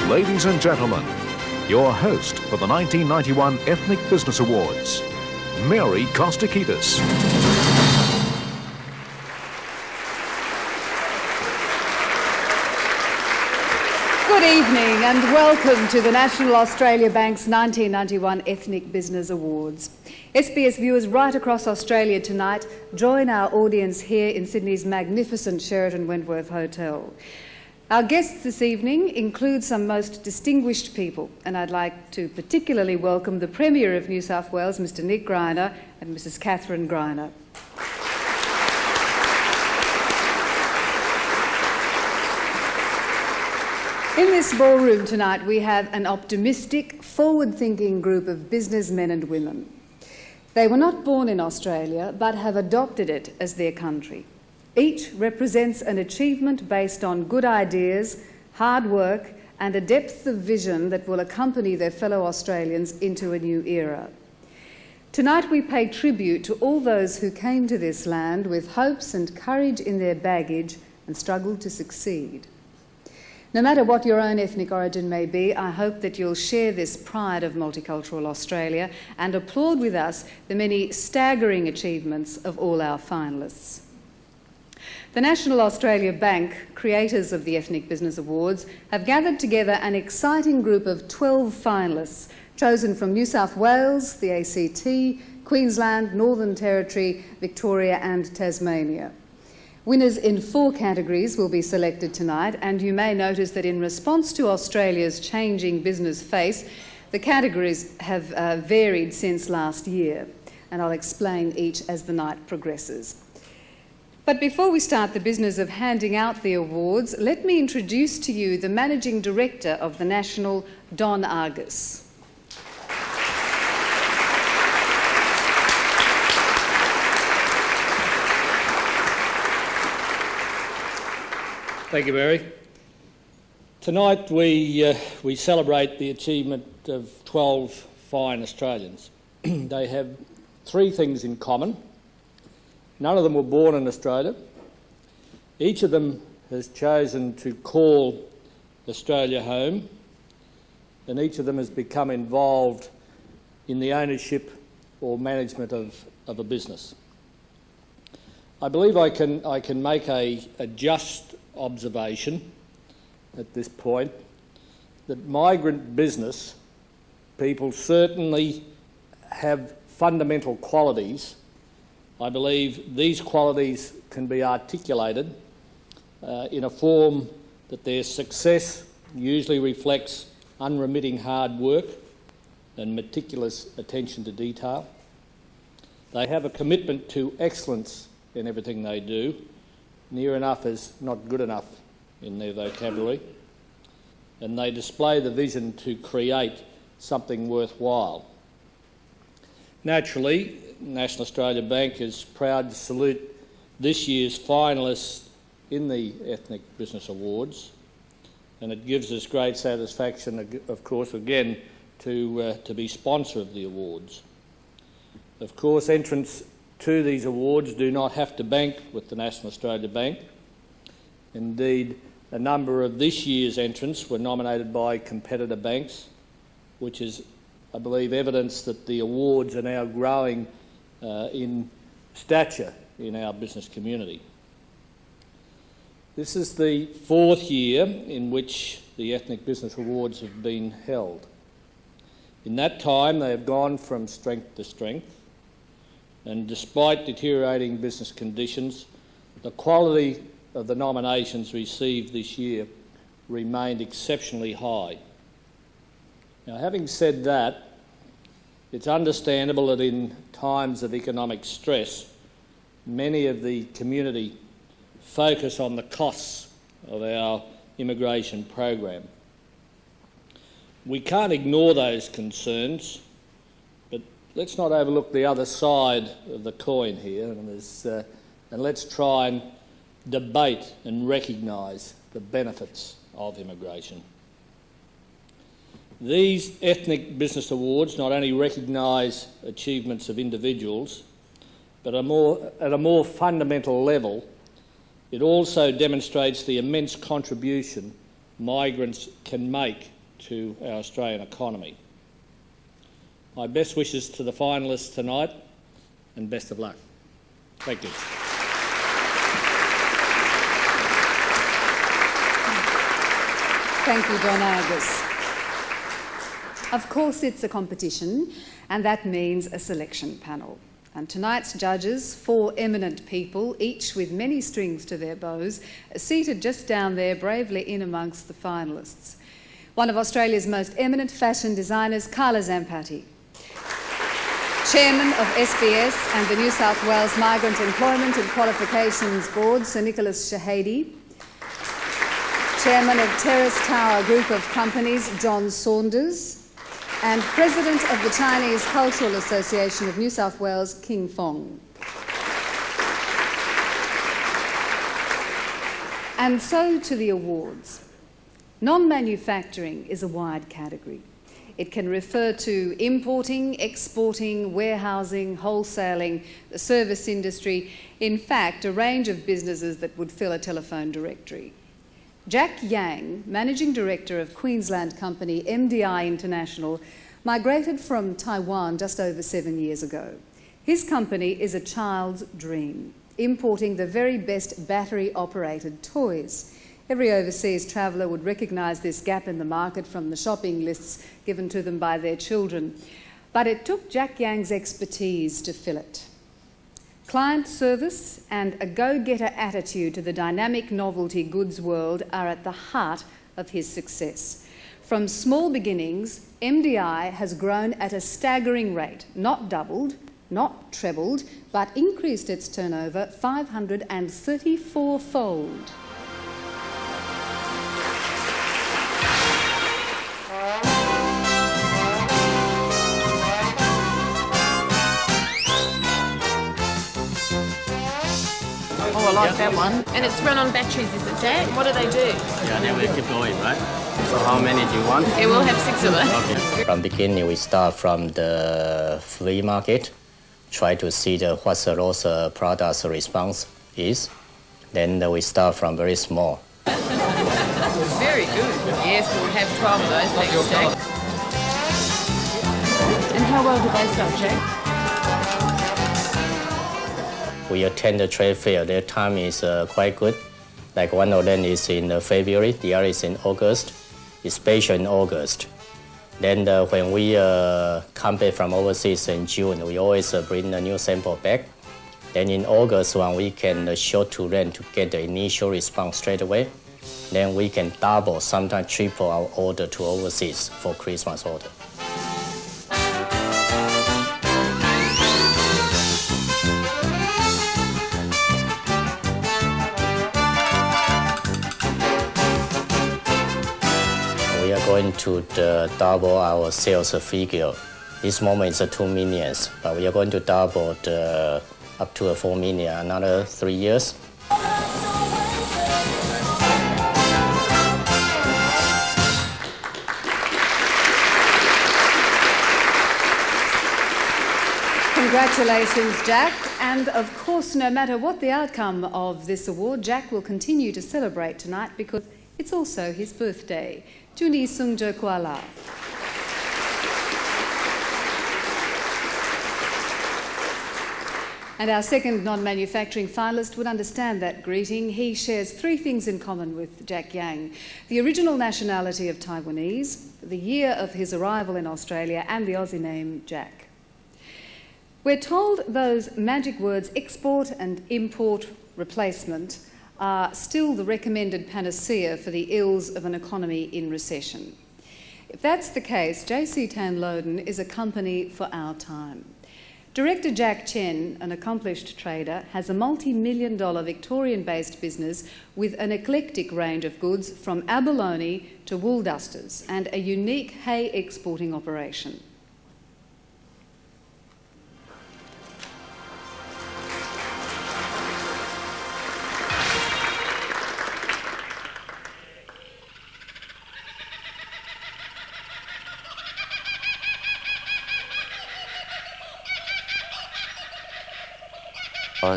Ladies and gentlemen, your host for the 1991 Ethnic Business Awards, Mary Kostakidis. Good evening and welcome to the National Australia Bank's 1991 Ethnic Business Awards. SBS viewers right across Australia tonight join our audience here in Sydney's magnificent Sheraton Wentworth Hotel. Our guests this evening include some most distinguished people, and I'd like to particularly welcome the Premier of New South Wales, Mr Nick Greiner, and Mrs Catherine Greiner. In this ballroom tonight, we have an optimistic, forward-thinking group of businessmen and women. They were not born in Australia, but have adopted it as their country. Each represents an achievement based on good ideas, hard work, and a depth of vision that will accompany their fellow Australians into a new era. Tonight we pay tribute to all those who came to this land with hopes and courage in their baggage and struggled to succeed. No matter what your own ethnic origin may be, I hope that you'll share this pride of multicultural Australia and applaud with us the many staggering achievements of all our finalists. The National Australia Bank, creators of the Ethnic Business Awards, have gathered together an exciting group of 12 finalists chosen from New South Wales, the ACT, Queensland, Northern Territory, Victoria and Tasmania. Winners in 4 categories will be selected tonight, and you may notice that in response to Australia's changing business face, the categories have varied since last year, and I'll explain each as the night progresses. But before we start the business of handing out the awards, let me introduce to you the Managing Director of the National, Don Argus. Thank you, Mary. Tonight we celebrate the achievement of 12 fine Australians. They have 3 things in common. None of them were born in Australia. Each of them has chosen to call Australia home, and each of them has become involved in the ownership or management of a business. I believe I can make a just observation at this point that migrant business people certainly have fundamental qualities. I believe these qualities can be articulated in a form that their success usually reflects unremitting hard work and meticulous attention to detail. They have a commitment to excellence in everything they do. Near enough is not good enough in their vocabulary. And they display the vision to create something worthwhile. Naturally, National Australia Bank is proud to salute this year's finalists in the Ethnic Business Awards, and it gives us great satisfaction, of course, again, to be sponsor of the awards. Of course, entrants to these awards do not have to bank with the National Australia Bank. Indeed, a number of this year's entrants were nominated by competitor banks, which is, I believe, evidence that the awards are now growing in stature in our business community. This is the 4th year in which the Ethnic Business Awards have been held. In that time, they have gone from strength to strength, and despite deteriorating business conditions, the quality of the nominations received this year remained exceptionally high. Now, having said that, it's understandable that in times of economic stress, many of the community focus on the costs of our immigration program. We can't ignore those concerns, but let's not overlook the other side of the coin here, and let's try and debate and recognise the benefits of immigration. These Ethnic Business Awards not only recognise achievements of individuals, but at a more fundamental level, it also demonstrates the immense contribution migrants can make to our Australian economy. My best wishes to the finalists tonight and best of luck. Thank you. Thank you, Don Argus. Of course it's a competition, and that means a selection panel. And tonight's judges, 4 eminent people, each with many strings to their bows, are seated just down there bravely in amongst the finalists. One of Australia's most eminent fashion designers, Gala Zampatti. Chairman of SBS and the New South Wales Migrant Employment and Qualifications Board, Sir Nicholas Shahady. Chairman of Terrace Tower Group of Companies, John Saunders. And President of the Chinese Cultural Association of New South Wales, King Fong. And so to the awards. Non-manufacturing is a wide category. It can refer to importing, exporting, warehousing, wholesaling, the service industry, in fact, a range of businesses that would fill a telephone directory. Jack Yang, Managing Director of Queensland company MDI International, migrated from Taiwan just over 7 years ago. His company is a child's dream, importing the very best battery-operated toys. Every overseas traveller would recognise this gap in the market from the shopping lists given to them by their children. But it took Jack Yang's expertise to fill it. Client service and a go-getter attitude to the dynamic novelty goods world are at the heart of his success. From small beginnings, MDI has grown at a staggering rate, not doubled, not trebled, but increased its turnover 534-fold. Oh, I like that one. And it's run on batteries, is it, Jack? What do they do? Yeah, they will keep going, right? So how many do you want? Yeah, we'll have 6 of them. Okay. From the beginning, we start from the flea market, try to see what the lost products response is. Then we start from very small. Very good. Yes, we'll have 12 of those. Thanks, Jack. And how well do they sell, Jack? We attend the trade fair. Their time is quite good. Like one of them is in February, the other is in August, especially in August. Then when we come back from overseas in June, we always bring a new sample back. Then in August, when we can show to them to get the initial response straight away, then we can double, sometimes triple our order to overseas for Christmas order. We are going to double our sales figure. This moment is 2 million, but we are going to double up to 4 million another 3 years. Congratulations, Jack. And of course, no matter what the outcome of this award, Jack will continue to celebrate tonight because it's also his birthday. Juni Sungja Kuala. And our second non-manufacturing finalist would understand that greeting. He shares 3 things in common with Jack Yang: the original nationality of Taiwanese, the year of his arrival in Australia, and the Aussie name Jack. We're told those magic words export and import replacement are still the recommended panacea for the ills of an economy in recession. If that's the case, JC Tan Loden is a company for our time. Director Jack Chen, an accomplished trader, has a multi-million-dollar Victorian-based business with an eclectic range of goods from abalone to wool dusters and a unique hay exporting operation.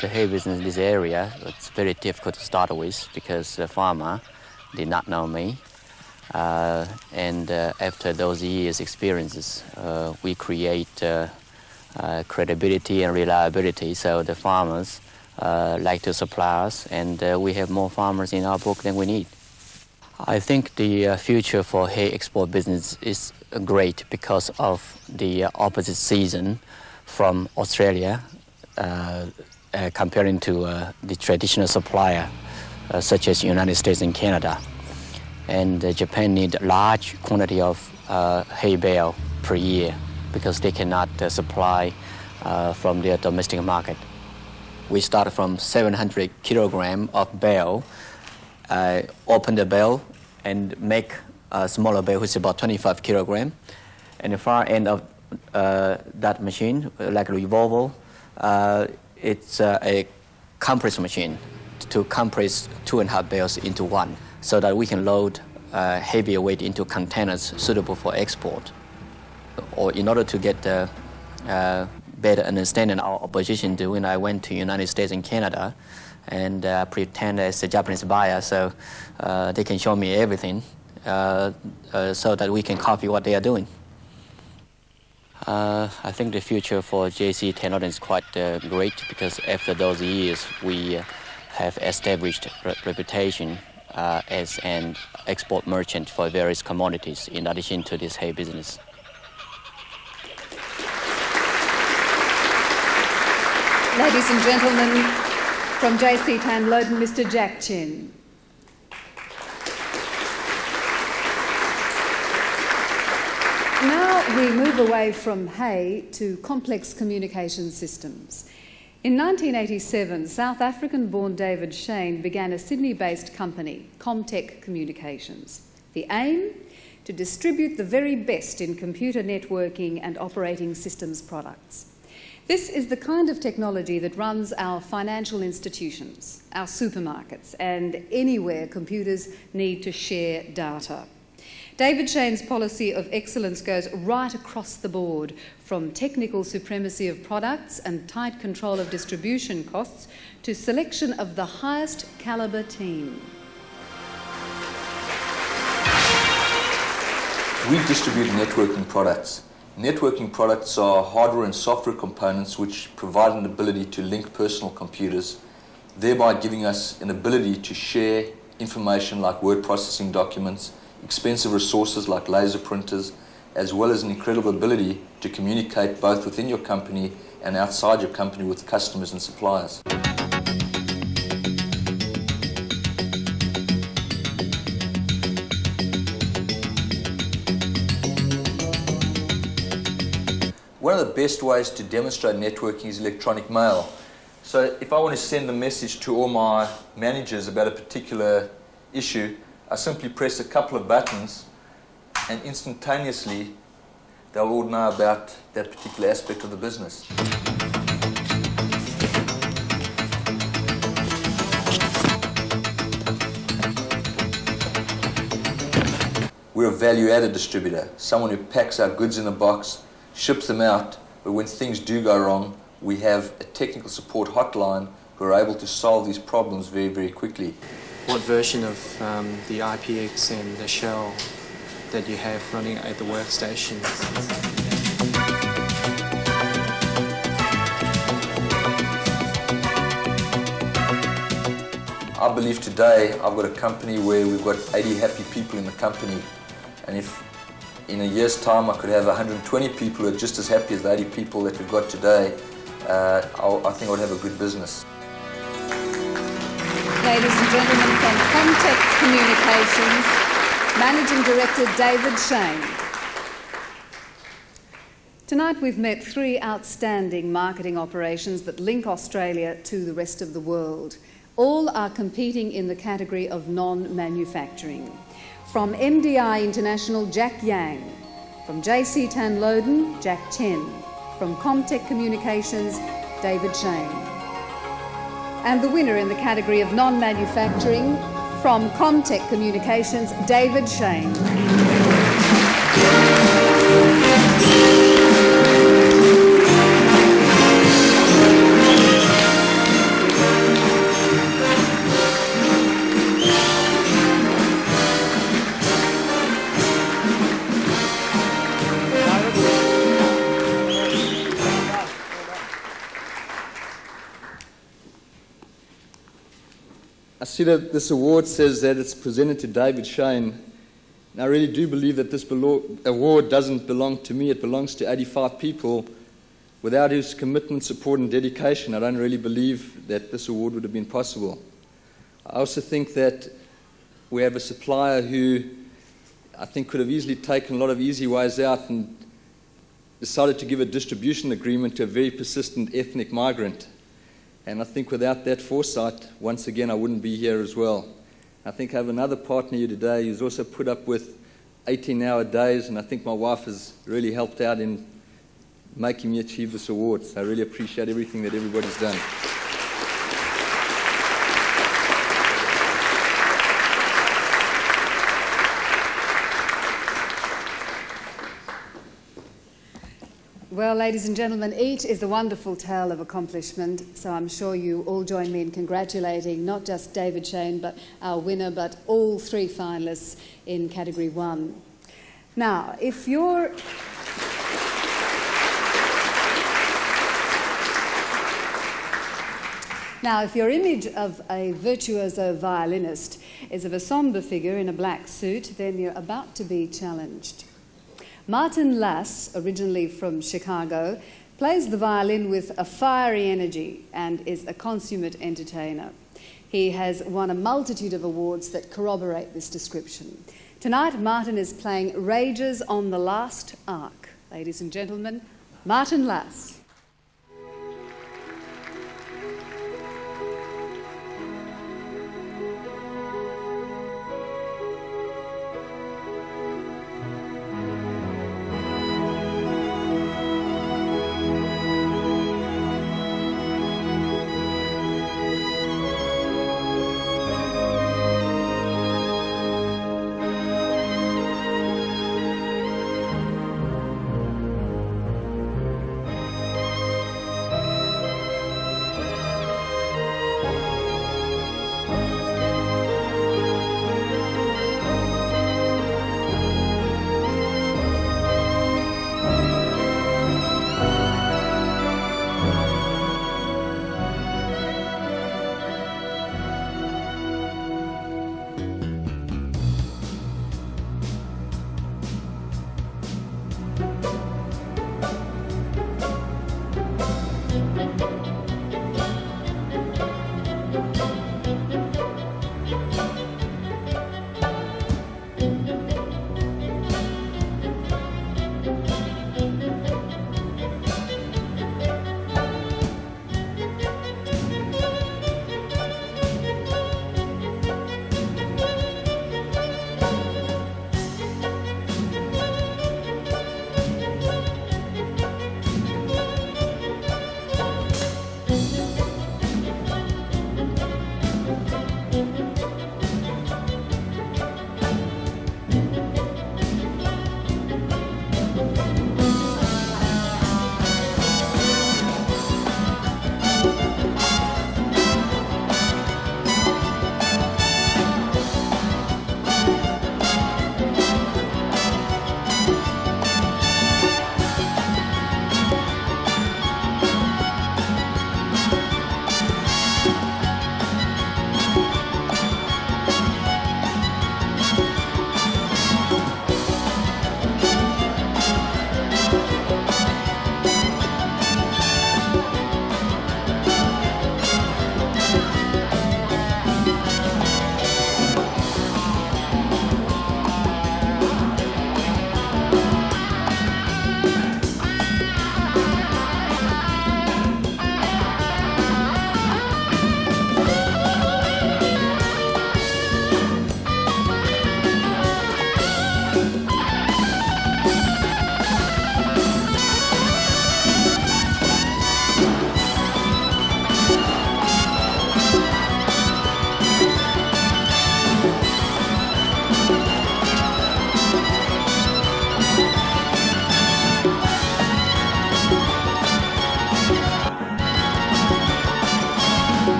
The hay business in this area, it's very difficult to start with because the farmer did not know me. And after those years' experiences, we create credibility and reliability, so the farmers like to supply us, and we have more farmers in our book than we need. I think the future for hay export business is great because of the opposite season from Australia, comparing to the traditional supplier such as United States and Canada. And Japan need large quantity of hay bale per year because they cannot supply from their domestic market. We start from 700 kilogram of bale, open the bale and make a smaller bale which is about 25 kilogram. And the far end of that machine, like a revolver, it's a compress machine to compress 2.5 bales into one, so that we can load heavier weight into containers suitable for export. Or in order to get better understanding our opposition to when I went to United States and Canada and pretend as a Japanese buyer, so they can show me everything so that we can copy what they are doing. I think the future for JC Technology is quite great because after those years we have established reputation as an export merchant for various commodities in addition to this hay business. Ladies and gentlemen, from JC Tanloden, Mr. Jack Chen. Now we move away from hay to complex communication systems. In 1987, South African-born David Shane began a Sydney-based company, Comtech Communications. The aim? To distribute the very best in computer networking and operating systems products. This is the kind of technology that runs our financial institutions, our supermarkets, and anywhere computers need to share data. David Shane's policy of excellence goes right across the board, from technical supremacy of products and tight control of distribution costs to selection of the highest calibre team. We distribute networking products. Networking products are hardware and software components which provide an ability to link personal computers, thereby giving us an ability to share information like word processing documents, expensive resources like laser printers, as well as an incredible ability to communicate both within your company and outside your company with customers and suppliers. One of the best ways to demonstrate networking is electronic mail. So if I want to send a message to all my managers about a particular issue, I simply press a couple of buttons and instantaneously they'll all know about that particular aspect of the business. We're a value-added distributor, someone who packs our goods in a box, ships them out, but when things do go wrong, we have a technical support hotline who are able to solve these problems very, very quickly. What version of the IPX and the shell that you have running at the workstation? I believe today I've got a company where we've got 80 happy people in the company, and if in a year's time I could have 120 people who are just as happy as the 80 people that we've got today, I think I would have a good business. Ladies and gentlemen, from Comtech Communications, Managing Director David Shane. Tonight we've met three outstanding marketing operations that link Australia to the rest of the world. All are competing in the category of non-manufacturing. From MDI International, Jack Yang. From JC Tanloden, Jack Chen. From Comtech Communications, David Shane. And the winner in the category of non-manufacturing, from Comtech Communications, David Shane. see that this award says that it's presented to David Shane. And I really do believe that this award doesn't belong to me. It belongs to 85 people. Without his commitment, support and dedication, I don't really believe that this award would have been possible. I also think that we have a supplier who I think could have easily taken a lot of easy ways out and decided to give a distribution agreement to a very persistent ethnic migrant. And I think without that foresight, once again, I wouldn't be here as well. I think I have another partner here today who's also put up with 18-hour days, and I think my wife has really helped out in making me achieve this award. So I really appreciate everything that everybody's done. Well, ladies and gentlemen, each is a wonderful tale of accomplishment, so I'm sure you all join me in congratulating not just David Shane, but our winner, but all three finalists in Category 1. Now, if your image of a virtuoso violinist is of a sombre figure in a black suit, then you're about to be challenged. Martin Lass, originally from Chicago, plays the violin with a fiery energy and is a consummate entertainer. He has won a multitude of awards that corroborate this description. Tonight, Martin is playing Rages on the Last Arc. Ladies and gentlemen, Martin Lass.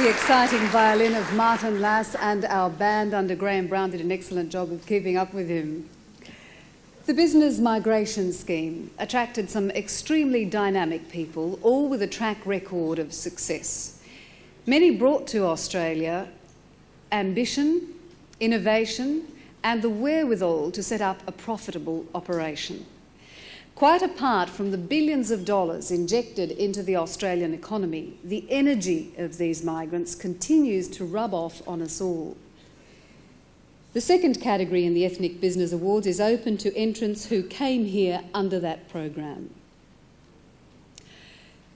the exciting violin of Martin Lass, and our band under Graham Brown did an excellent job of keeping up with him. The business migration scheme attracted some extremely dynamic people, all with a track record of success. Many brought to Australia ambition, innovation, and the wherewithal to set up a profitable operation. Quite apart from the billions of dollars injected into the Australian economy, the energy of these migrants continues to rub off on us all. The second category in the Ethnic Business Awards is open to entrants who came here under that program.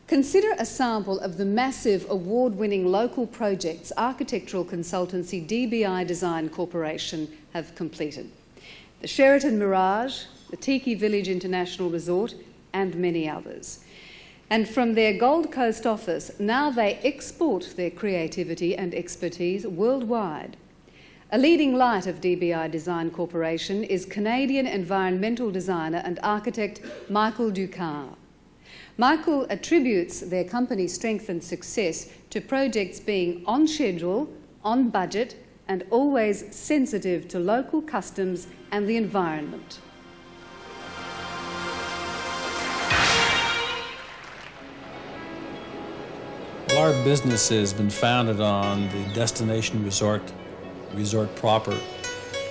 Consider a sample of the massive award-winning local projects architectural consultancy DBI Design Corporation have completed. The Sheraton Mirage, the Tiki Village International Resort, and many others. And from their Gold Coast office, now they export their creativity and expertise worldwide. A leading light of DBI Design Corporation is Canadian environmental designer and architect Michael Ducard. Michael attributes their company's strength and success to projects being on schedule, on budget, and always sensitive to local customs and the environment. Well, our business has been founded on the destination resort proper,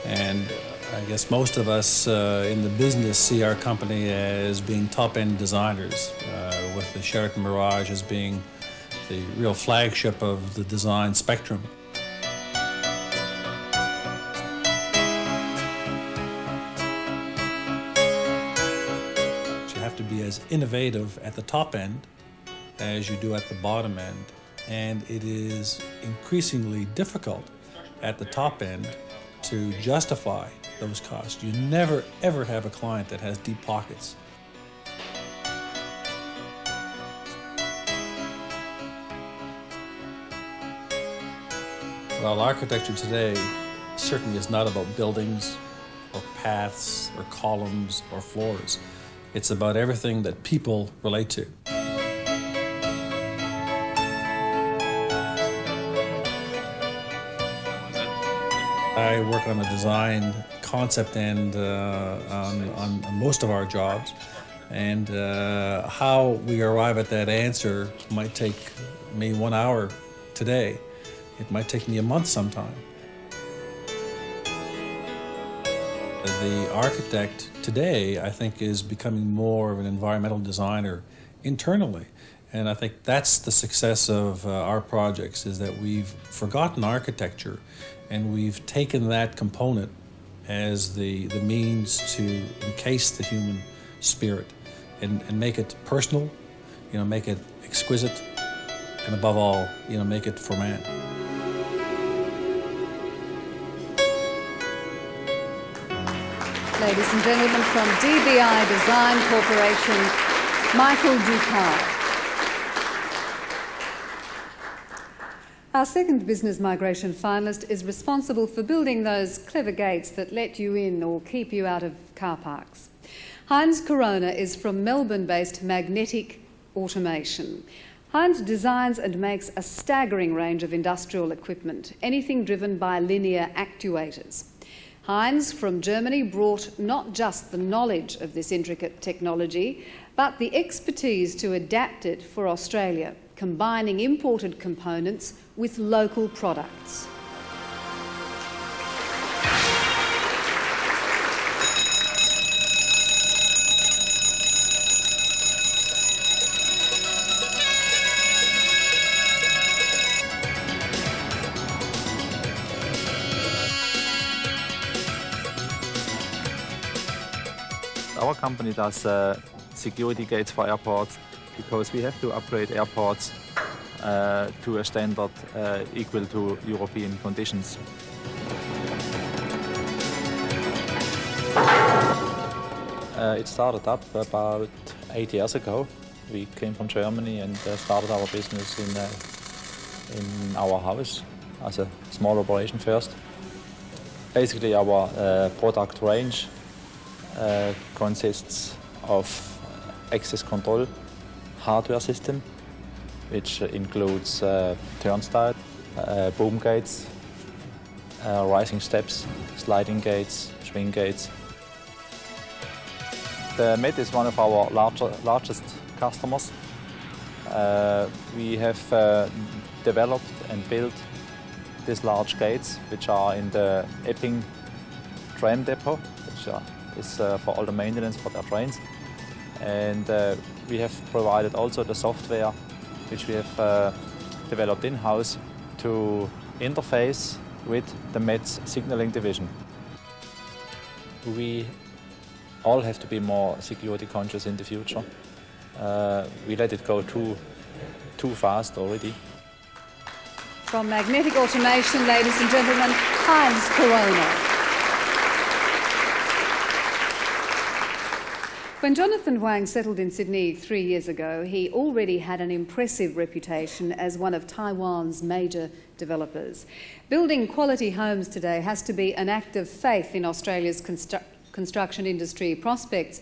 and I guess most of us in the business see our company as being top-end designers, with the Sheraton Mirage as being the real flagship of the design spectrum. You have to be as innovative at the top end as you do at the bottom end, and it is increasingly difficult at the top end to justify those costs. You never ever have a client that has deep pockets. Well, architecture today certainly is not about buildings or paths or columns or floors. It's about everything that people relate to. I work on the design concept end on most of our jobs, and how we arrive at that answer might take me 1 hour today. It might take me a month sometime. The architect today, I think, is becoming more of an environmental designer internally. And I think that's the success of our projects, is that we've forgotten architecture and we've taken that component as the means to encase the human spirit and make it personal, make it exquisite, and above all, make it for man. Ladies and gentlemen, from DBI Design Corporation, Michael Ducard. Our second business migration finalist is responsible for building those clever gates that let you in or keep you out of car parks. Heinz Corona is from Melbourne-based Magnetic Automation. Heinz designs and makes a staggering range of industrial equipment, anything driven by linear actuators. Heinz from Germany brought not just the knowledge of this intricate technology, but the expertise to adapt it for Australia, combining imported components with local products. Our company does security gates for airports because we have to upgrade airports to a standard equal to European conditions. It started up about 8 years ago. We came from Germany and started our business in our house as a small operation first. Basically, our product range consists of access control hardware system, which includes turnstile, boom gates, rising steps, sliding gates, swing gates. The Met is one of our largest customers. We have developed and built these large gates, which are in the Epping tram depot, which is for all the maintenance for their trains. And we have provided also the software, which we have developed in-house to interface with the Met's signaling division. We all have to be more security conscious in the future. We let it go too fast already. From Magnetic Automation, ladies and gentlemen, Heinz Corona. When Jonathan Huang settled in Sydney 3 years ago, he already had an impressive reputation as one of Taiwan's major developers. Building quality homes today has to be an act of faith in Australia's construction industry prospects.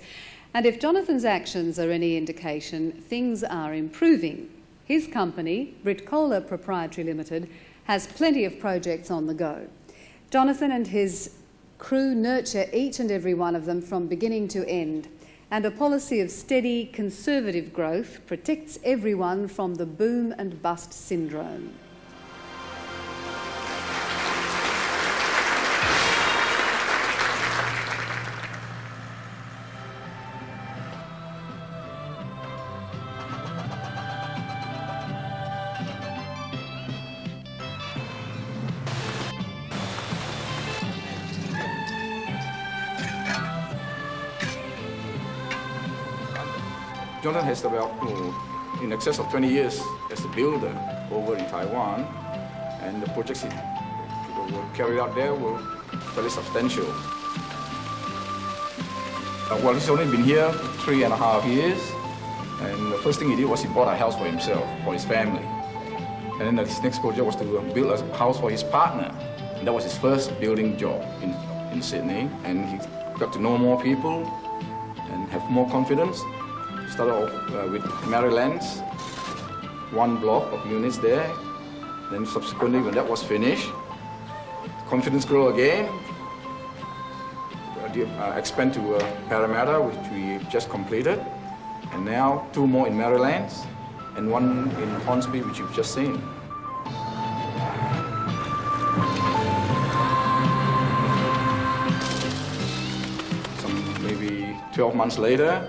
And if Jonathan's actions are any indication, things are improving. His company, Gala Proprietary Limited, has plenty of projects on the go. Jonathan and his crew nurture each and every one of them from beginning to end. And a policy of steady, conservative growth protects everyone from the boom and bust syndrome. Jonathan has developed in excess of 20 years as a builder over in Taiwan, and the projects he will carry out there were fairly substantial. Well, he's only been here 3.5 years, and the first thing he did was he bought a house for himself, for his family. And then his next project was to build a house for his partner. And that was his first building job in Sydney, and he got to know more people and have more confidence. Started off with Maryland's, one block of units there. Then subsequently, when that was finished, confidence grew again. Expand to Parramatta, which we just completed. And now 2 more in Maryland and 1 in Hornsby, which you've just seen. Maybe 12 months later,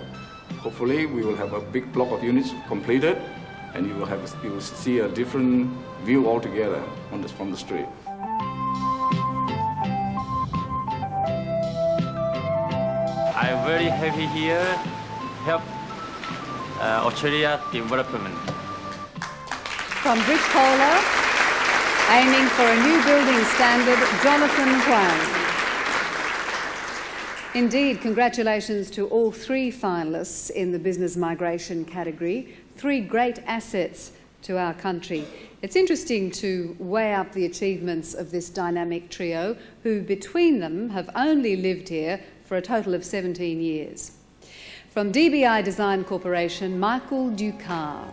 hopefully we will have a big block of units completed, and you will see a different view altogether from the street. I'm very happy here, help Australia development. From Gala, aiming for a new building standard, Jonathan Huang. Indeed, congratulations to all 3 finalists in the business migration category. 3 great assets to our country. It's interesting to weigh up the achievements of this dynamic trio, who between them have only lived here for a total of 17 years. From DBI Design Corporation, Michael Ducar.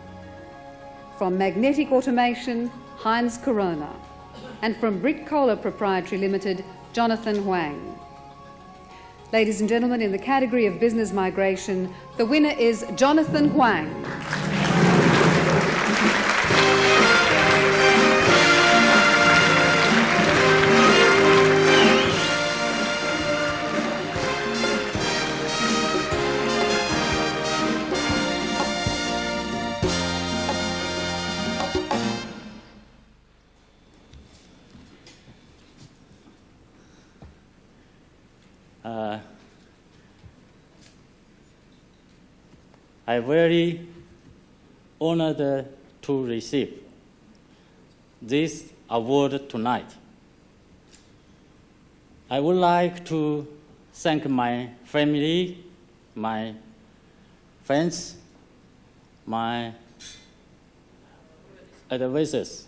From Magnetic Automation, Heinz Corona. And from Gala Proprietary Limited, Jonathan Huang. Ladies and gentlemen, in the category of business migration, the winner is Jonathan Huang. I'm very honored to receive this award tonight. I would like to thank my family, my friends, my advisors,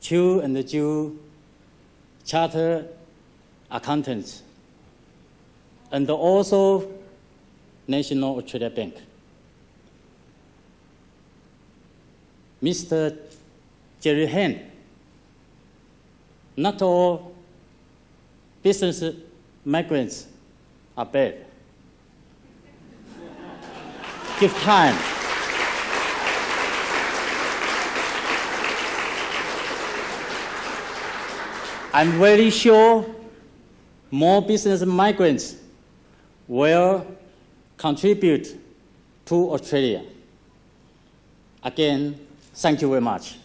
Chu and Ju chartered accountants, and also National Australia Bank. Mr. Jerry Hand. Not all business migrants are bad. Give time. I'm very sure more business migrants will contribute to Australia. Again, thank you very much.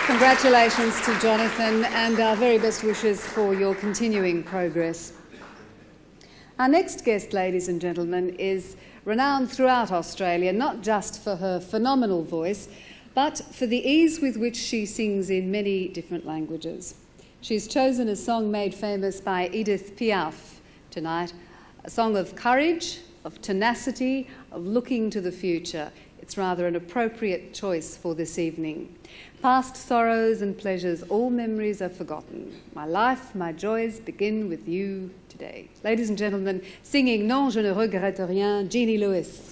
Congratulations to Jonathan and our very best wishes for your continuing progress. Our next guest, ladies and gentlemen, is renowned throughout Australia, not just for her phenomenal voice, but for the ease with which she sings in many different languages. She's chosen a song made famous by Edith Piaf tonight, a song of courage, of tenacity, of looking to the future. It's rather an appropriate choice for this evening. Past sorrows and pleasures, all memories are forgotten. My life, my joys begin with you today. Ladies and gentlemen, singing Non, je ne regrette rien, Jeannie Lewis.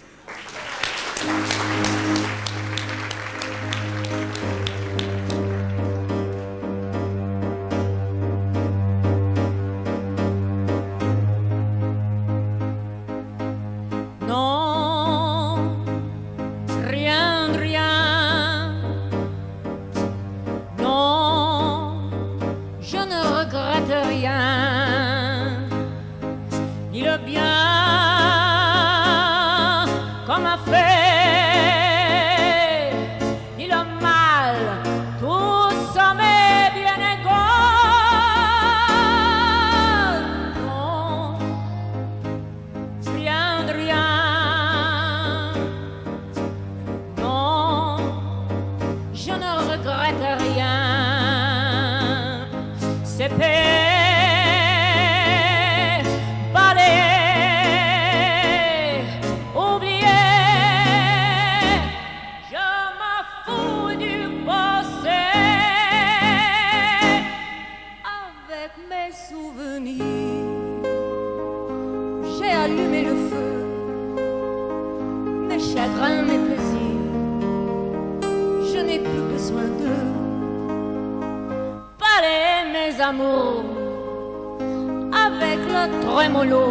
Avec le trémolo,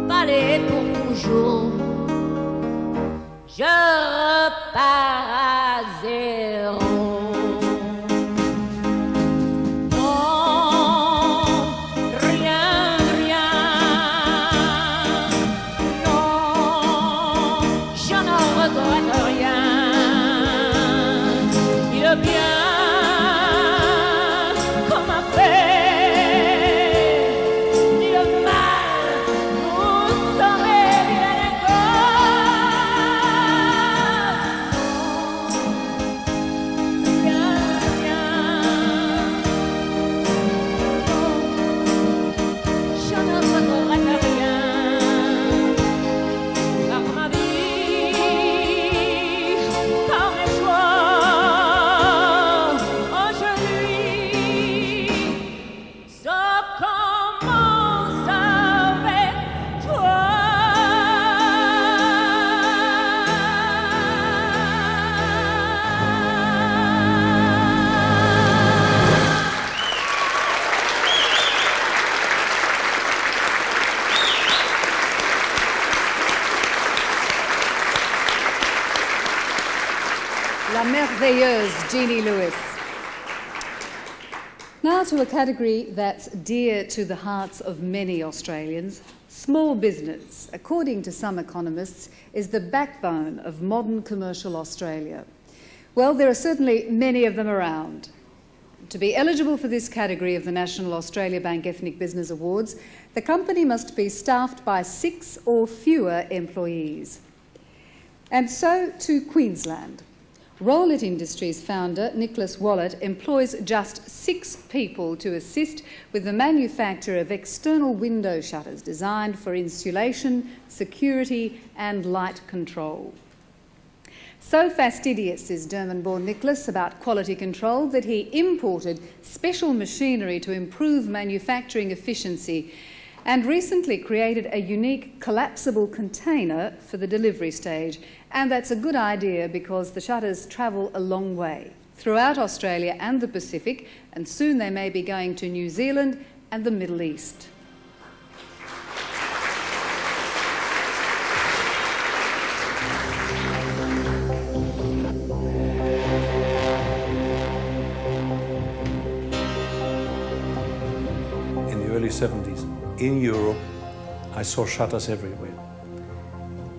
balai pour toujours, je repars à zéro. Non, rien, rien, non, je ne regrette rien, il est bien. La merveilleuse Jeannie Lewis. Now to a category that's dear to the hearts of many Australians. Small business, according to some economists, is the backbone of modern commercial Australia. Well, there are certainly many of them around. To be eligible for this category of the National Australia Bank Ethnic Business Awards, the company must be staffed by 6 or fewer employees. And so to Queensland. Rollit Industries founder Nicholas Wallet employs just 6 people to assist with the manufacture of external window shutters designed for insulation, security and light control. So fastidious is Durban-born Nicholas about quality control that he imported special machinery to improve manufacturing efficiency and recently created a unique collapsible container for the delivery stage. And that's a good idea because the shutters travel a long way throughout Australia and the Pacific, and soon they may be going to New Zealand and the Middle East. In the early 70s, in Europe, I saw shutters everywhere.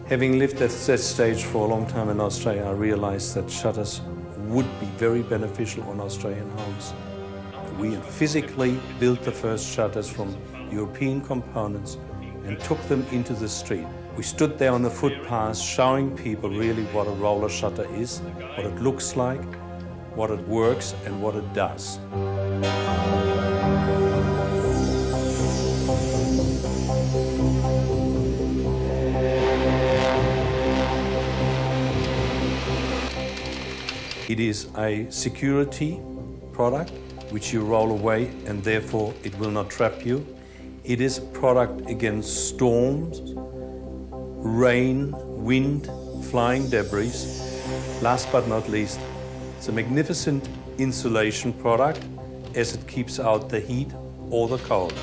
Having lived at that stage for a long time in Australia, I realized that shutters would be very beneficial on Australian homes. We physically built the first shutters from European components and took them into the street. We stood there on the footpath showing people really what a roller shutter is, what it looks like, what it works and what it does. It is a security product which you roll away and therefore it will not trap you. It is a product against storms, rain, wind, flying debris. Last but not least, it's a magnificent insulation product as it keeps out the heat or the cold.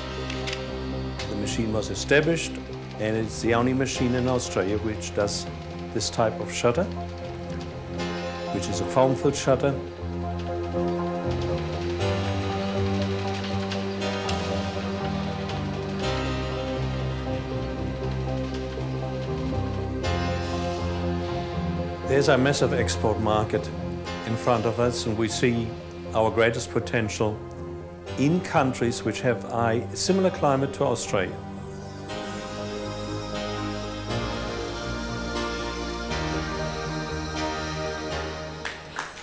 The machine was established and it's the only machine in Australia which does this type of shutter, which is a foam-filled shutter. There's a massive export market in front of us, and we see our greatest potential in countries which have a similar climate to Australia.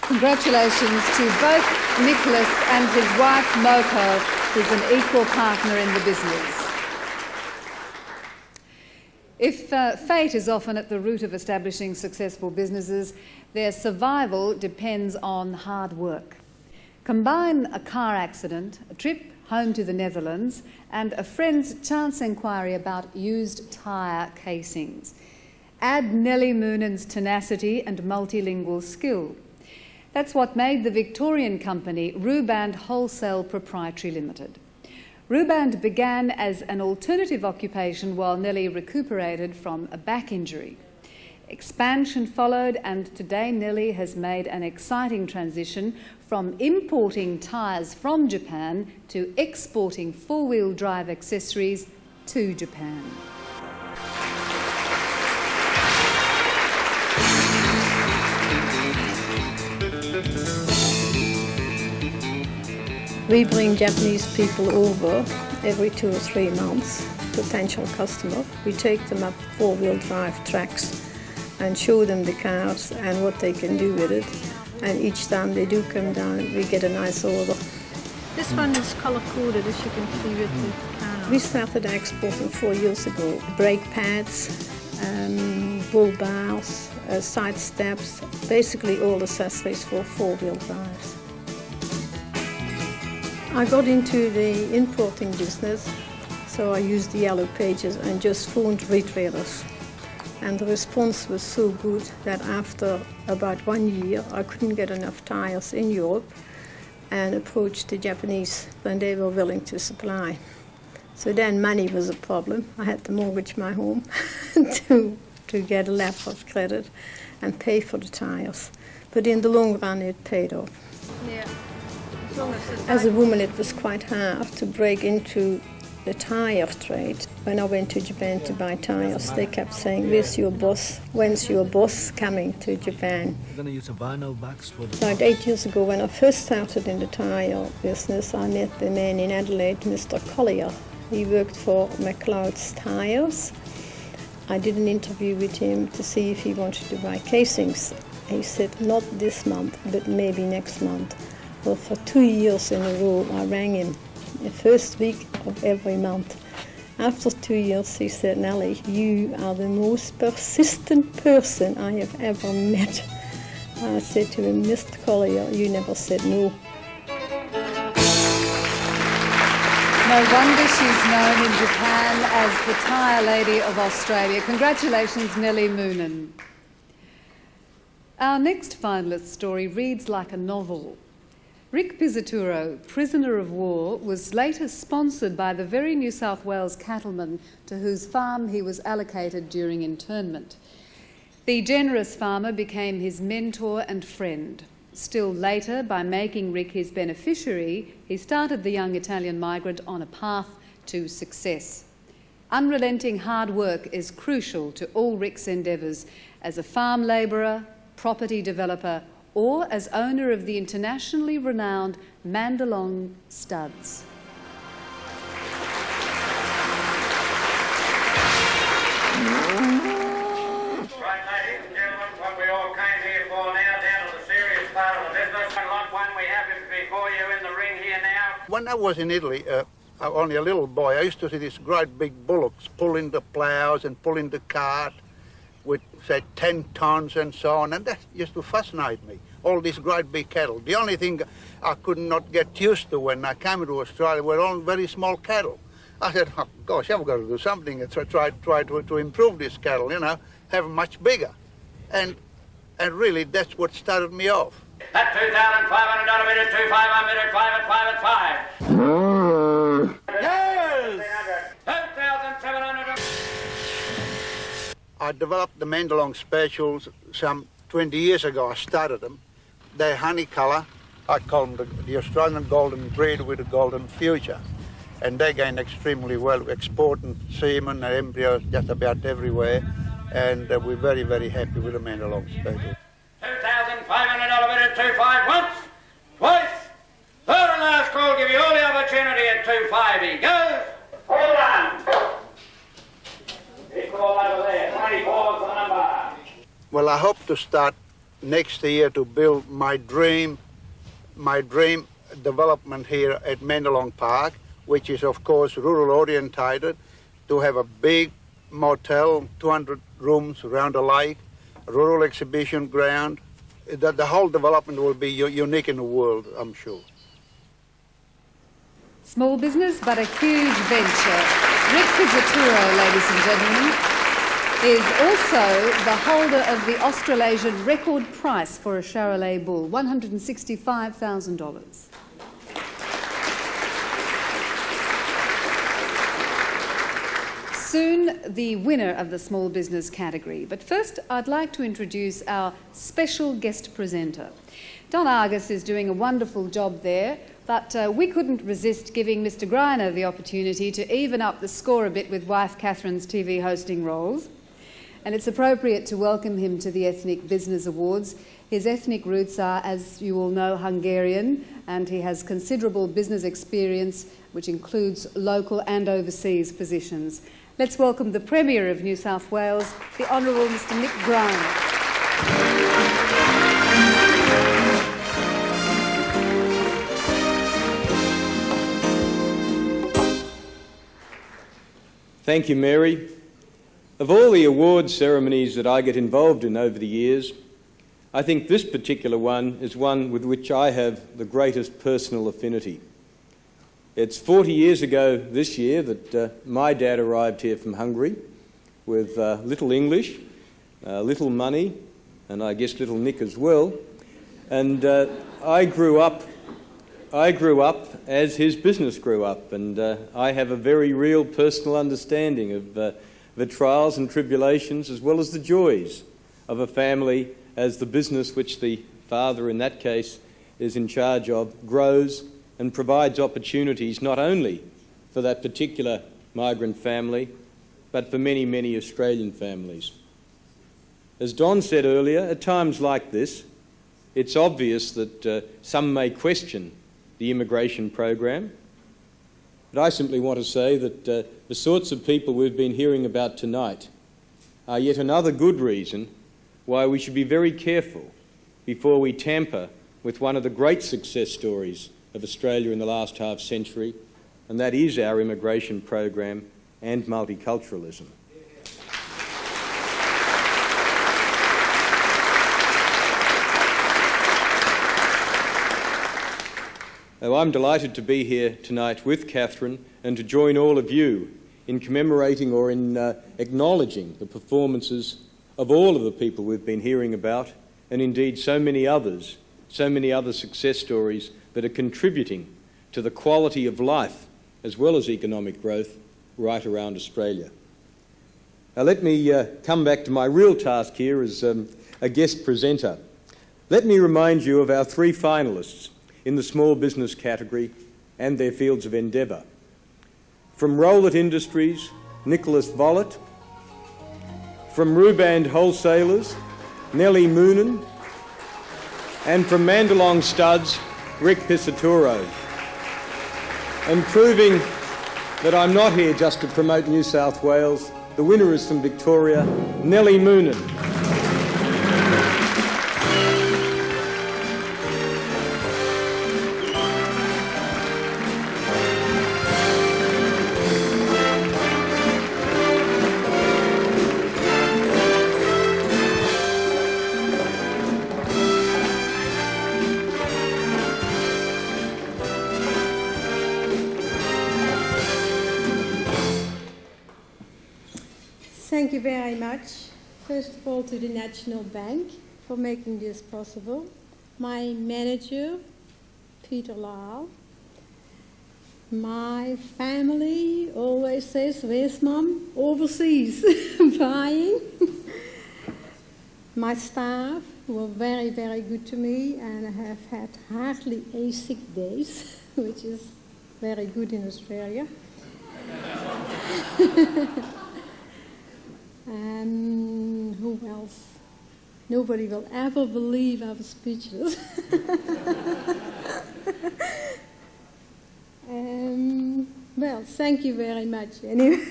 Congratulations to both Nicholas and his wife Moko, who's an equal partner in the business. If fate is often at the root of establishing successful businesses, their survival depends on hard work. Combine a car accident, a trip home to the Netherlands, and a friend's chance inquiry about used tyre casings. Add Nellie Moonan's tenacity and multilingual skill. That's what made the Victorian company Ruband Wholesale Proprietary Limited. Ruband began as an alternative occupation while Nellie recuperated from a back injury. Expansion followed, and today Nellie has made an exciting transition from importing tyres from Japan to exporting four-wheel drive accessories to Japan. We bring Japanese people over every 2 or 3 months, potential customer. We take them up four-wheel drive tracks and show them the cars and what they can do with it. And each time they do come down, we get a nice order. This one is color-coded, as you can see with the car. We started exporting 4 years ago. Brake pads, bull bars, side steps, basically all accessories for four-wheel drives. I got into the importing business, so I used the yellow pages and just phoned retailers. And the response was so good that after about 1 year, I couldn't get enough tires in Europe and approached the Japanese, and they were willing to supply. So then money was a problem. I had to mortgage my home to get a lap of credit and pay for the tires. But in the long run, it paid off. Yeah. As a woman, it was quite hard to break into the tire trade. When I went to Japan to buy tires, they kept saying, "Where's your boss? When's your boss coming to Japan?" You're going to use a vinyl box for the... About 8 years ago, when I first started in the tire business, I met the man in Adelaide, Mr. Collier. He worked for McLeod's Tires. I did an interview with him to see if he wanted to buy casings. He said, "Not this month, but maybe next month." Well, for 2 years in a row, I rang him the first week of every month. After 2 years, he said, "Nellie, you are the most persistent person I have ever met." I said to him, "Mr. Collier, you never said no." No wonder she's known in Japan as the Tire Lady of Australia. Congratulations, Nellie Moonen. Our next finalist story reads like a novel. Rick Pizzaturo, prisoner of war, was later sponsored by the very New South Wales cattleman to whose farm he was allocated during internment. The generous farmer became his mentor and friend. Still later, by making Rick his beneficiary, he started the young Italian migrant on a path to success. Unrelenting hard work is crucial to all Rick's endeavours as a farm labourer, property developer, or as owner of the internationally renowned Mandalong studs. Right, ladies and gentlemen, what we all came here for now, down to the serious part of the business. And like one we have before you in the ring here now. When I was in Italy, only a little boy, I used to see these great big bullocks pulling the ploughs and pulling the cart with, say, 10 tons and so on, and that used to fascinate me, all these great big cattle. The only thing I could not get used to when I came to Australia were all very small cattle. I said, oh, gosh, I've got to do something and try to improve this cattle, you know, have them much bigger. And really, that's what started me off. At $2,500 bid at 2.5, I bid at 5 at 5 at 5. Yes! 2,700. I developed the Mandalong specials some 20 years ago. I started them. They're honey colour. I call them the Australian golden breed with a golden future. And they gain extremely well, exporting semen and embryos just about everywhere. And we're very, very happy with the Mandalong special. $2,500 bid at 2.5 once, twice, third and last call, give you all the opportunity at 2.5. He goes. Hold on. It's all over there. 24 is the number. Well, I hope to start next year to build my dream development here at Mandalong Park, which is, of course, rural orientated, to have a big motel, 200 rooms around the lake, a rural exhibition ground. The whole development will be unique in the world, I'm sure. Small business, but a huge venture. Rick Pizzaturo, ladies and gentlemen, is also the holder of the Australasian record price for a Charolais bull, $165,000. Soon, the winner of the small business category. But first, I'd like to introduce our special guest presenter. Don Argus is doing a wonderful job there, but we couldn't resist giving Mr. Greiner the opportunity to even up the score a bit with wife Catherine's TV hosting roles. And it's appropriate to welcome him to the Ethnic Business Awards. His ethnic roots are, as you all know, Hungarian, and he has considerable business experience, which includes local and overseas positions. Let's welcome the Premier of New South Wales, the Honourable Mr. Nick Greiner. Thank you, Mary. Of all the awards ceremonies that I get involved in over the years, I think this particular one is one with which I have the greatest personal affinity. It's 40 years ago this year that my dad arrived here from Hungary with little English, little money, and I guess little Nick as well. And I grew up as his business grew up, and I have a very real personal understanding of the trials and tribulations as well as the joys of a family as the business which the father in that case is in charge of grows and provides opportunities not only for that particular migrant family, but for many, many Australian families. As Don said earlier, at times like this, it's obvious that some may question the immigration program, but I simply want to say that the sorts of people we've been hearing about tonight are yet another good reason why we should be very careful before we tamper with one of the great success stories of Australia in the last half century, and that is our immigration program and multiculturalism. I'm delighted to be here tonight with Catherine and to join all of you in commemorating or in acknowledging the performances of all of the people we've been hearing about, and indeed so many other success stories that are contributing to the quality of life as well as economic growth right around Australia. Now let me come back to my real task here as a guest presenter. Let me remind you of our 3 finalists in the small business category and their fields of endeavour. From Rowlett Industries, Nicholas Vollett. From Ruband Wholesalers, Nellie Moonen. And from Mandalong Studs, Rick Pisaturo. And proving that I'm not here just to promote New South Wales, the winner is from Victoria, Nellie Moonen. Thank you very much. First of all, to the National Bank for making this possible. My manager, Peter Lyle. My family always says, "Where's Mum?" Overseas, buying. My staff were very, very good to me, and I have had hardly a sick days, which is very good in Australia. And who else? Nobody will ever believe I was speechless. Well, thank you very much anyway.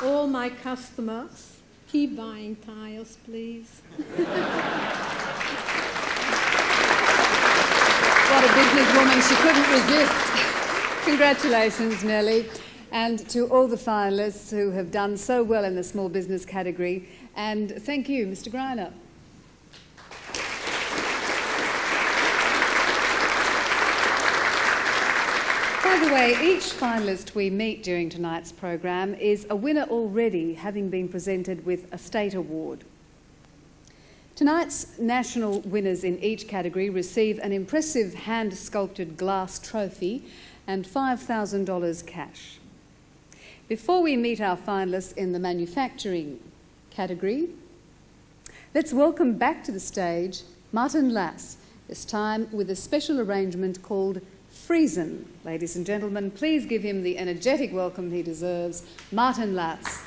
All my customers, keep buying tyres, please. What a businesswoman, she couldn't resist. Congratulations, Nellie, and to all the finalists who have done so well in the small business category. And thank you, Mr. Greiner. By the way, each finalist we meet during tonight's program is a winner already, having been presented with a state award. Tonight's national winners in each category receive an impressive hand-sculpted glass trophy and $5,000 cash. Before we meet our finalists in the manufacturing category, let's welcome back to the stage Martin Lass, this time with a special arrangement called Friesen. Ladies and gentlemen, please give him the energetic welcome he deserves, Martin Lass.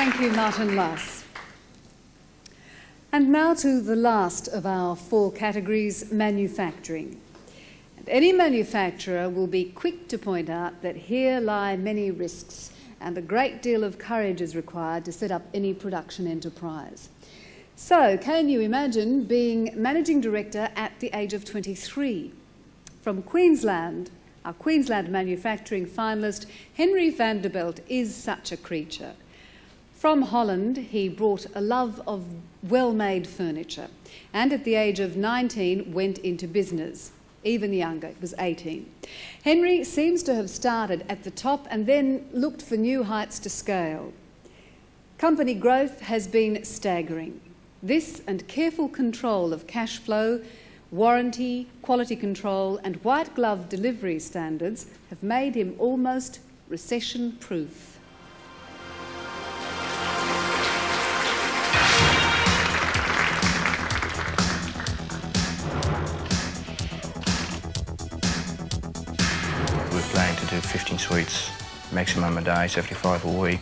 Thank you, Martin Luss. And now to the last of our 4 categories, manufacturing. And any manufacturer will be quick to point out that here lie many risks and a great deal of courage is required to set up any production enterprise. So, can you imagine being managing director at the age of 23? From Queensland, our Queensland manufacturing finalist, Henry Vanderbilt, is such a creature. From Holland, he brought a love of well-made furniture and at the age of 19 went into business. Even younger, it was 18. Henry seems to have started at the top and then looked for new heights to scale. Company growth has been staggering. This and careful control of cash flow, warranty, quality control and white glove delivery standards have made him almost recession-proof. We're planning to do 15 suites, maximum a day, 75 a week.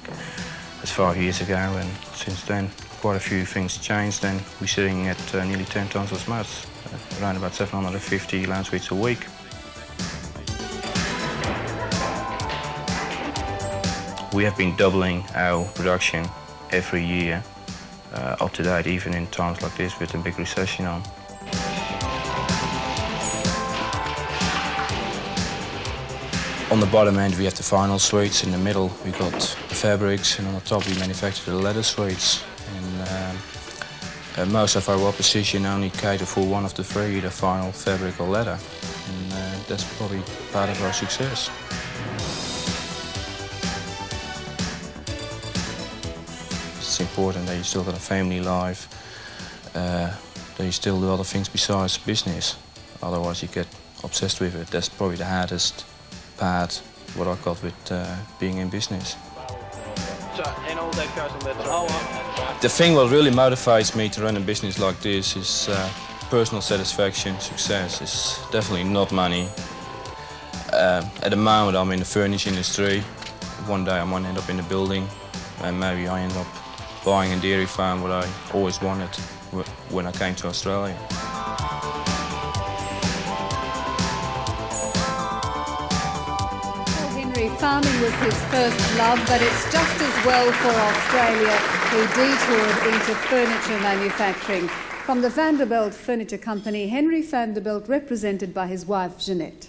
That's 5 years ago, and since then quite a few things changed, and we're sitting at nearly 10 tons as much, around about 750 lounge suites a week. We have been doubling our production every year, up to date, even in times like this with a big recession on. On the bottom end we have the final suites, in the middle we got the fabrics, and on the top we manufacture the leather suites. And most of our opposition only cater for one of the 3, the final fabric or leather. And that's probably part of our success. It's important that you still got a family life, that you still do other things besides business. Otherwise you get obsessed with it. That's probably the hardest part, what I got with being in business. The thing what really motivates me to run a business like this is personal satisfaction, success. It's definitely not money. At the moment I'm in the furniture industry. One day I might end up in a building, and maybe I end up buying a dairy farm, what I always wanted when I came to Australia. Farming was his first love, but it's just as well for Australia, who detoured into furniture manufacturing. From the Vanderbilt Furniture Company, Henry Vanderbilt, represented by his wife, Jeanette.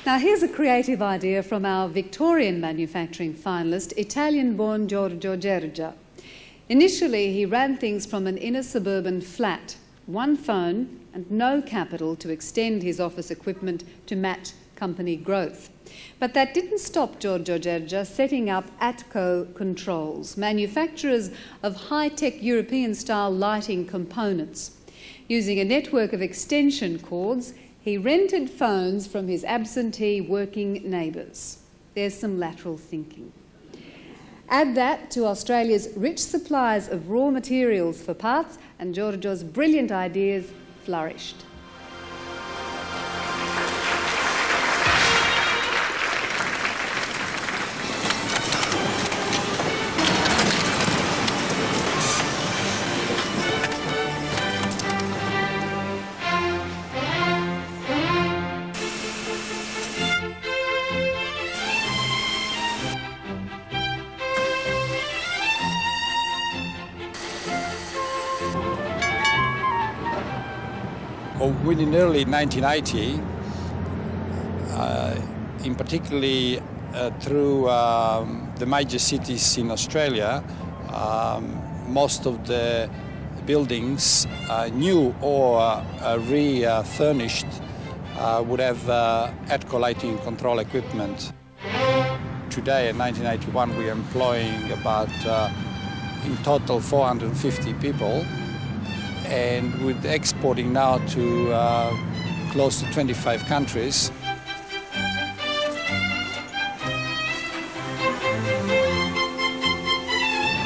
Now here's a creative idea from our Victorian manufacturing finalist, Italian-born Giorgio Gergia. Initially, he ran things from an inner suburban flat, 1 phone and no capital to extend his office equipment to match company growth. But that didn't stop Giorgio Gergia setting up Atco Controls, manufacturers of high-tech European-style lighting components. Using a network of extension cords, he rented phones from his absentee working neighbours. There's some lateral thinking. Add that to Australia's rich supplies of raw materials for parts, and Giorgio's brilliant ideas flourished. Within early 1980, in particularly through the major cities in Australia, most of the buildings, new or refurnished, would have Atco lighting control equipment. Today, in 1981, we are employing about, in total, 450 people. And with exporting now to close to 25 countries.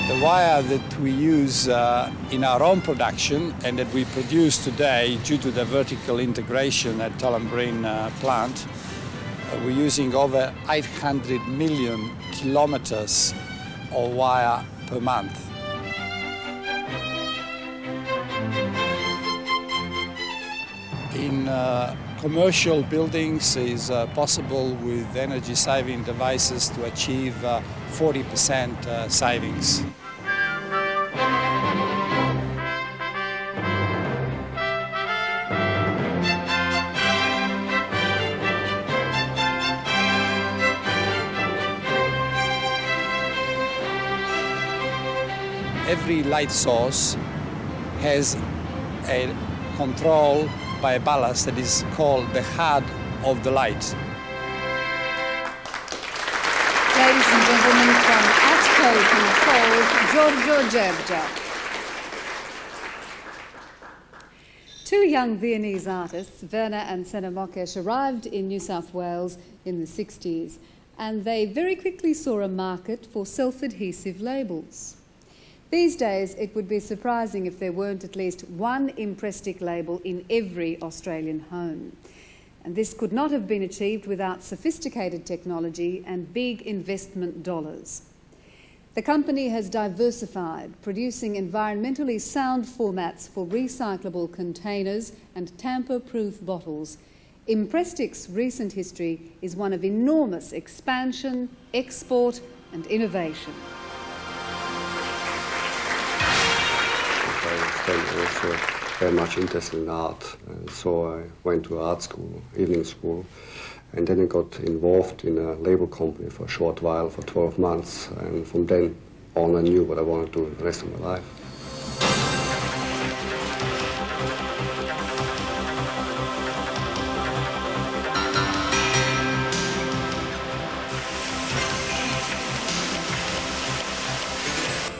The wire that we use in our own production and that we produce today due to the vertical integration at Tullamarine plant we're using over 800 million kilometers of wire per month. In commercial buildings, it's possible with energy-saving devices to achieve 40% savings. Every light source has a control by a ballast that is called the head of the light. Ladies and gentlemen, from ATCO Controls, Giorgio Gergia. Two young Viennese artists, Werner and Senna Mokesh, arrived in New South Wales in the 60s, and they very quickly saw a market for self-adhesive labels. These days, it would be surprising if there weren't at least one Imprestic label in every Australian home. And this could not have been achieved without sophisticated technology and big investment dollars. The company has diversified, producing environmentally sound formats for recyclable containers and tamper-proof bottles. Imprestic's recent history is one of enormous expansion, export and innovation. I was also very much interested in art, and so I went to art school, evening school, and then I got involved in a label company for a short while, for 12 months, and from then on I knew what I wanted to do the rest of my life.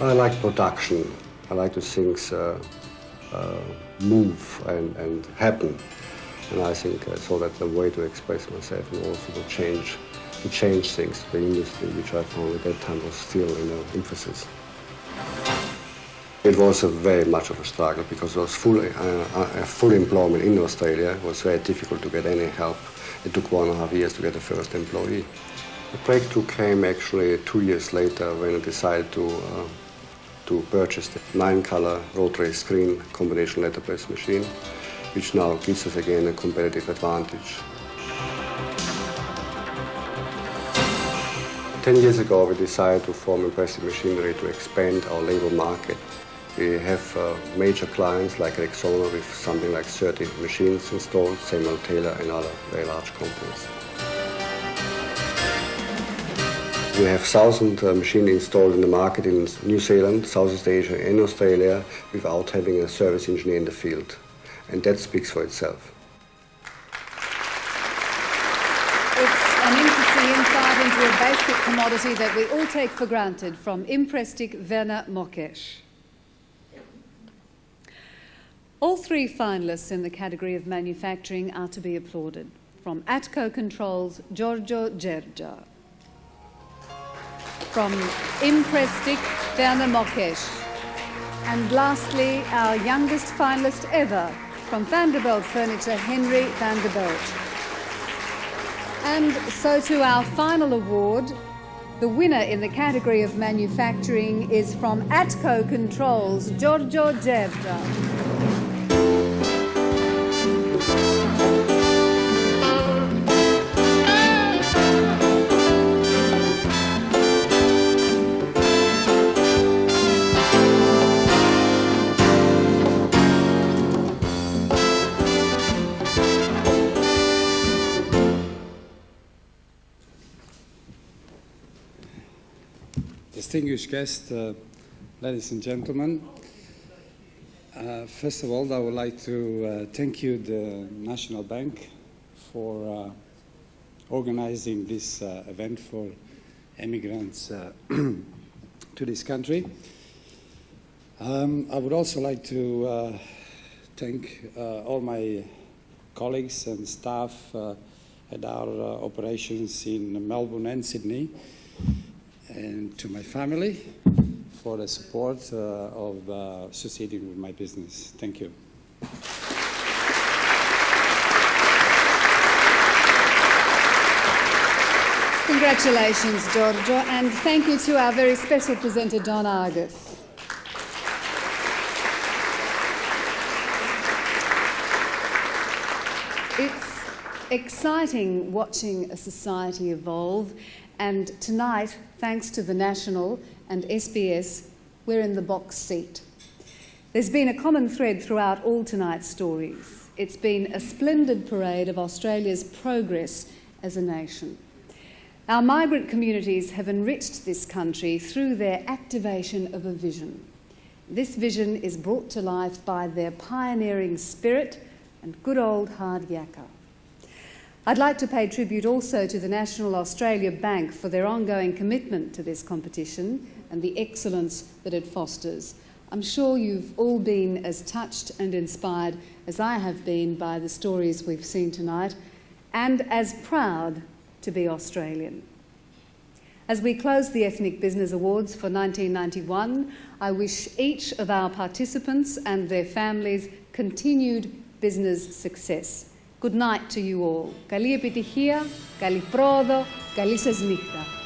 I like production. I like to things move and happen, and I think so that's a way to express myself and also to change things. The industry, which I found at that time was still in emphasis. It was very much of a struggle because it was full employment in Australia. It was very difficult to get any help. It took 1.5 years to get the first employee. The breakthrough came actually 2 years later when I decided to purchase the 9-color rotary screen combination letterpress machine, which now gives us again a competitive advantage. 10 years ago, we decided to form Impressive Machinery to expand our label market. We have major clients like Rexona with something like 30 machines installed, Samuel Taylor and other very large companies. We have 1,000 machines installed in the market in New Zealand, Southeast Asia and Australia without having a service engineer in the field. And that speaks for itself. It's an interesting insight into a basic commodity that we all take for granted from Imprestic Werner Mokesh. All three finalists in the category of manufacturing are to be applauded. From ATCO Controls, Giorgio Gergia. From Imprestic, Werner Mokesh. And lastly, our youngest finalist ever, from Vanderbilt Furniture, Henry Vanderbilt. And so to our final award, the winner in the category of manufacturing is from ATCO Controls, Giorgio Gergia. Distinguished guests, ladies and gentlemen, first of all, I would like to thank you, the National Bank, for organizing this event for immigrants to this country. I would also like to thank all my colleagues and staff at our operations in Melbourne and Sydney, and to my family for the support of succeeding with my business. Thank you. Congratulations, Giorgio, and thank you to our very special presenter, Don Argus. It's exciting watching a society evolve, and tonight, thanks to the National and SBS, we're in the box seat. There's been a common thread throughout all tonight's stories. It's been a splendid parade of Australia's progress as a nation. Our migrant communities have enriched this country through their activation of a vision. This vision is brought to life by their pioneering spirit and good old hard yakka. I'd like to pay tribute also to the National Australia Bank for their ongoing commitment to this competition and the excellence that it fosters. I'm sure you've all been as touched and inspired as I have been by the stories we've seen tonight, and as proud to be Australian. As we close the Ethnic Business Awards for 1991, I wish each of our participants and their families continued business success. Good night to you all. Καλή επιτυχία, καλή πρόοδο, καλή σας νύχτα.